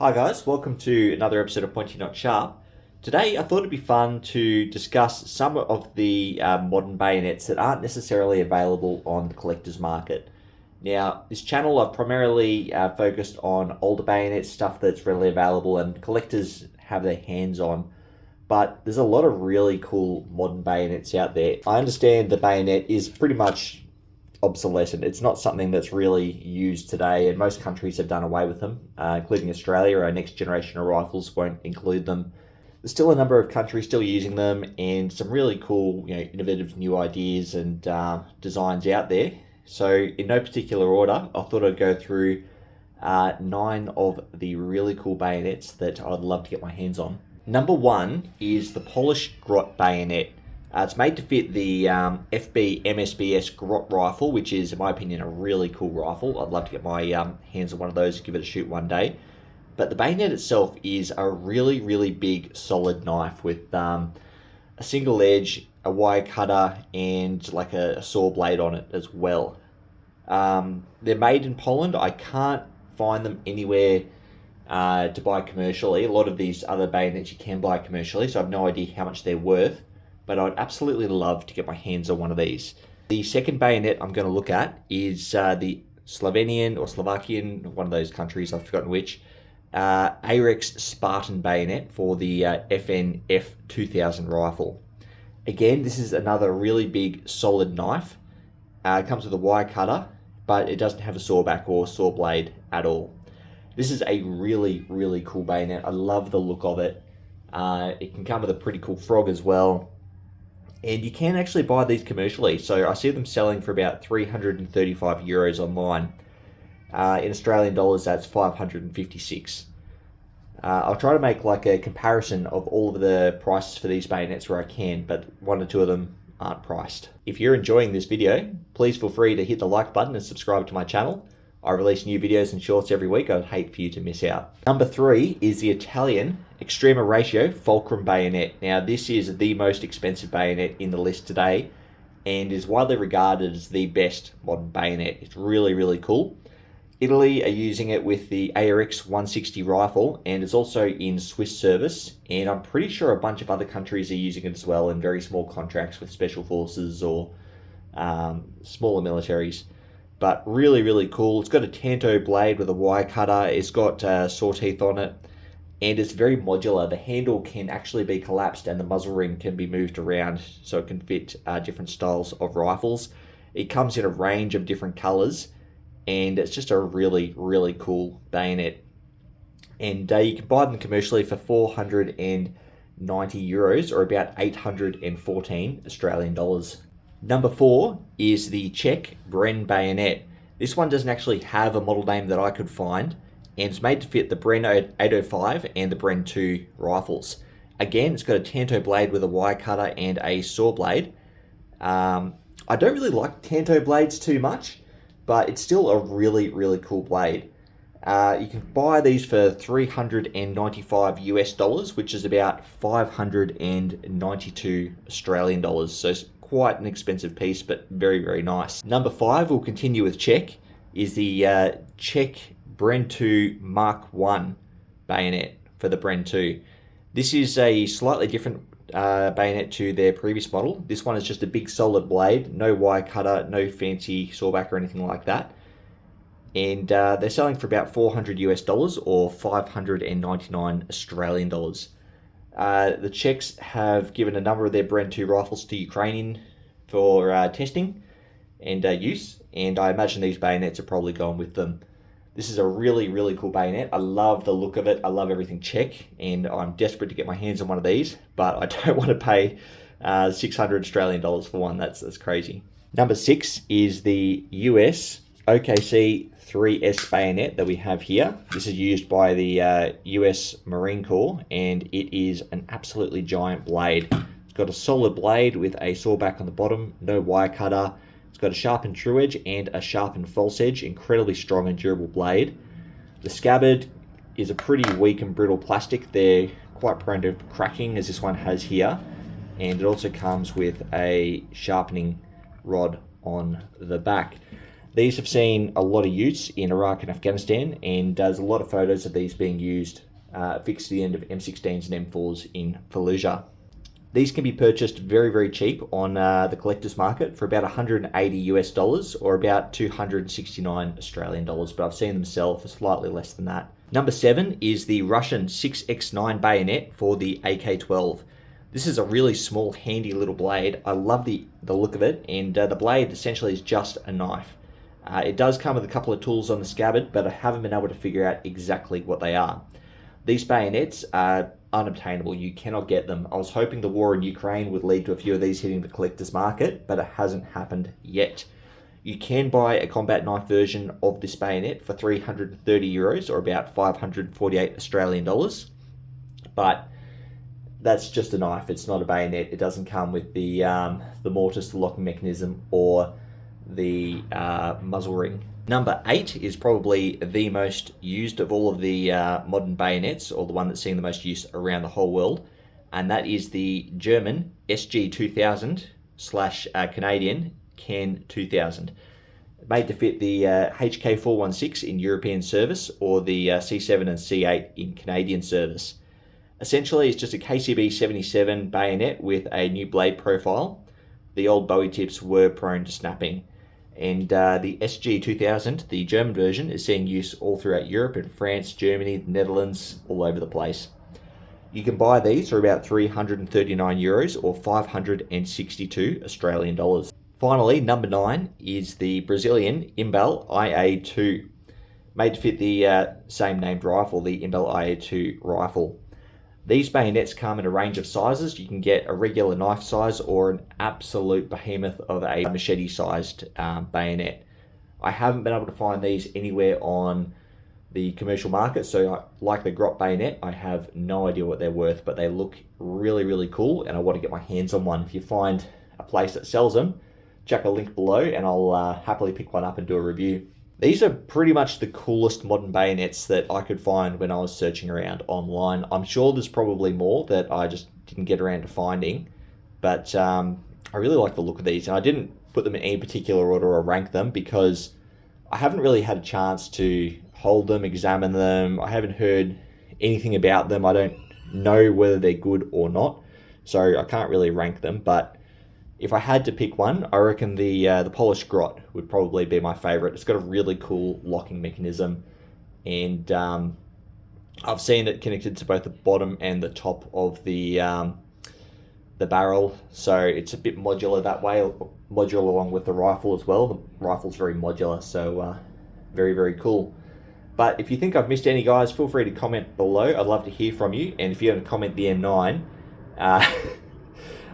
Hi guys, welcome to another episode of Pointy Not Sharp. Today I thought it'd be fun to discuss some of the modern bayonets that aren't necessarily available on the collector's market. Now, this channel I've primarily focused on older bayonets, stuff that's readily available and collectors have their hands on. But there's a lot of really cool modern bayonets out there. I understand the bayonet is pretty much obsolescent. It's not something that's really used today, and most countries have done away with them, including Australia. Our next generation of rifles won't include them. There's still a number of countries still using them, and some really cool, innovative new ideas and designs out there. So, in no particular order, I thought I'd go through 9 of the really cool bayonets that I'd love to get my hands on. Number 1 is the polished Grot bayonet. It's made to fit the FB MSBS Grot rifle, which is, in my opinion, a really cool rifle. I'd love to get my hands on one of those and give it a shoot one day. But the bayonet itself is a really, really big, solid knife with a single edge, a wire cutter, and like a saw blade on it as well. They're made in Poland. I can't find them anywhere to buy commercially. A lot of these other bayonets you can buy commercially, so I have no idea how much they're worth. But I'd absolutely love to get my hands on one of these. The second bayonet I'm going to look at is the Slovenian or Slovakian, one of those countries, I've forgotten which, AREX Spartan bayonet for the FNF 2000 rifle. Again, this is another really big, solid knife. It comes with a wire cutter, but it doesn't have a saw back or saw blade at all. This is a really, really cool bayonet. I love the look of it. It can come with a pretty cool frog as well. And you can actually buy these commercially. So I see them selling for about €335 online. In Australian dollars, that's 556. I'll try to make like a comparison of all of the prices for these bayonets where I can, but one or two of them aren't priced. If you're enjoying this video, please feel free to hit the like button and subscribe to my channel. I release new videos and shorts every week. I'd hate for you to miss out. Number 3 is the Italian Extrema ratio Fulcrum bayonet. Now, this is the most expensive bayonet in the list today and is widely regarded as the best modern bayonet. It's really, really cool. Italy are using it with the AREX 160 rifle, and it's also in Swiss service, and I'm pretty sure a bunch of other countries are using it as well in very small contracts with special forces or smaller militaries. But really, really cool. It's got a Tanto blade with a wire cutter. It's got saw teeth on it. And it's very modular. The handle can actually be collapsed and the muzzle ring can be moved around so it can fit different styles of rifles. It comes in a range of different colors. And it's just a really, really cool bayonet. And you can buy them commercially for €490 or about 814 Australian dollars. Number 4 is the Czech Bren bayonet. This one doesn't actually have a model name that I could find, and it's made to fit the Bren 805 and the Bren 2 rifles. Again, it's got a Tanto blade with a wire cutter and a saw blade. I don't really like Tanto blades too much, but it's still a really, really cool blade. You can buy these for $395 which is about 592 Australian dollars. So quite an expensive piece, but very, very nice. Number 5, we'll continue with Czech, is the Czech Bren 2 Mark I bayonet for the Bren 2. This is a slightly different bayonet to their previous model. This one is just a big solid blade, no wire cutter, no fancy sawback or anything like that. And they're selling for about $400 or 599 Australian dollars. The Czechs have given a number of their Bren 2 rifles to Ukrainian for testing and use, and I imagine these bayonets are probably going with them. This is a really, really cool bayonet. I love the look of it. I love everything Czech, and I'm desperate to get my hands on one of these, but I don't want to pay 600 Australian dollars for one. That's crazy. Number 6 is the US OKC 3S bayonet that we have here. This is used by the US Marine Corps, and it is an absolutely giant blade. It's got a solid blade with a saw back on the bottom, no wire cutter. It's got a sharpened true edge and a sharpened false edge, incredibly strong and durable blade. The scabbard is a pretty weak and brittle plastic. They're quite prone to cracking, as this one has here, and it also comes with a sharpening rod on the back. These have seen a lot of use in Iraq and Afghanistan, and there's a lot of photos of these being used fixed to the end of M16s and M4s in Fallujah. These can be purchased very, very cheap on the collector's market for about 180 US dollars or about 269 Australian dollars, but I've seen them sell for slightly less than that. Number 7 is the Russian 6x9 bayonet for the AK-12. This is a really small, handy little blade. I love the look of it, and the blade essentially is just a knife. It does come with a couple of tools on the scabbard, but I haven't been able to figure out exactly what they are. These bayonets are unobtainable. You cannot get them. I was hoping the war in Ukraine would lead to a few of these hitting the collector's market, but it hasn't happened yet. You can buy a combat knife version of this bayonet for 330 euros or about 548 Australian dollars, but that's just a knife. It's not a bayonet. It doesn't come with the mortise, the locking mechanism, or the muzzle ring. Number 8 is probably the most used of all of the modern bayonets, or the one that's seen the most use around the whole world, and that is the German SG-2000 / Canadian Ken 2000. Made to fit the HK416 in European service or the C7 and C8 in Canadian service. Essentially, it's just a KCB-77 bayonet with a new blade profile. The old Bowie tips were prone to snapping. And the SG-2000, the German version, is seeing use all throughout Europe, in France, Germany, the Netherlands, all over the place. You can buy these for about 339 euros or 562 Australian dollars. Finally, number 9 is the Brazilian IMBEL IA2. Made to fit the same named rifle, the IMBEL IA2 rifle. These bayonets come in a range of sizes. You can get a regular knife size or an absolute behemoth of a machete-sized bayonet. I haven't been able to find these anywhere on the commercial market, so like the Grot bayonet, I have no idea what they're worth, but they look really, really cool, and I want to get my hands on one. If you find a place that sells them, check a link below, and I'll happily pick one up and do a review. These are pretty much the coolest modern bayonets that I could find when I was searching around online. I'm sure there's probably more that I just didn't get around to finding, but I really like the look of these, and I didn't put them in any particular order or rank them because I haven't really had a chance to hold them, examine them. I haven't heard anything about them. I don't know whether they're good or not, so I can't really rank them, but if I had to pick one, I reckon the Polish Grot would probably be my favorite. It's got a really cool locking mechanism, and I've seen it connected to both the bottom and the top of the barrel, so it's a bit modular that way, modular along with the rifle as well. The rifle's very modular, so very, very cool. But if you think I've missed any, guys, feel free to comment below. I'd love to hear from you, and if you're going to comment the M9,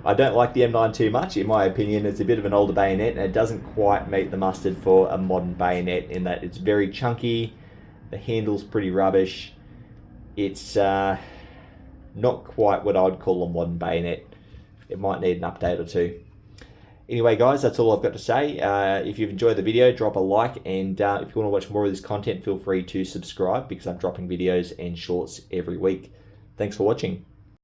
I don't like the M9 too much. In my opinion, it's a bit of an older bayonet, and it doesn't quite meet the mustard for a modern bayonet in that it's very chunky, the handle's pretty rubbish. It's not quite what I would call a modern bayonet. It might need an update or two. Anyway, guys, that's all I've got to say. If you've enjoyed the video, drop a like, and if you want to watch more of this content, feel free to subscribe because I'm dropping videos and shorts every week. Thanks for watching.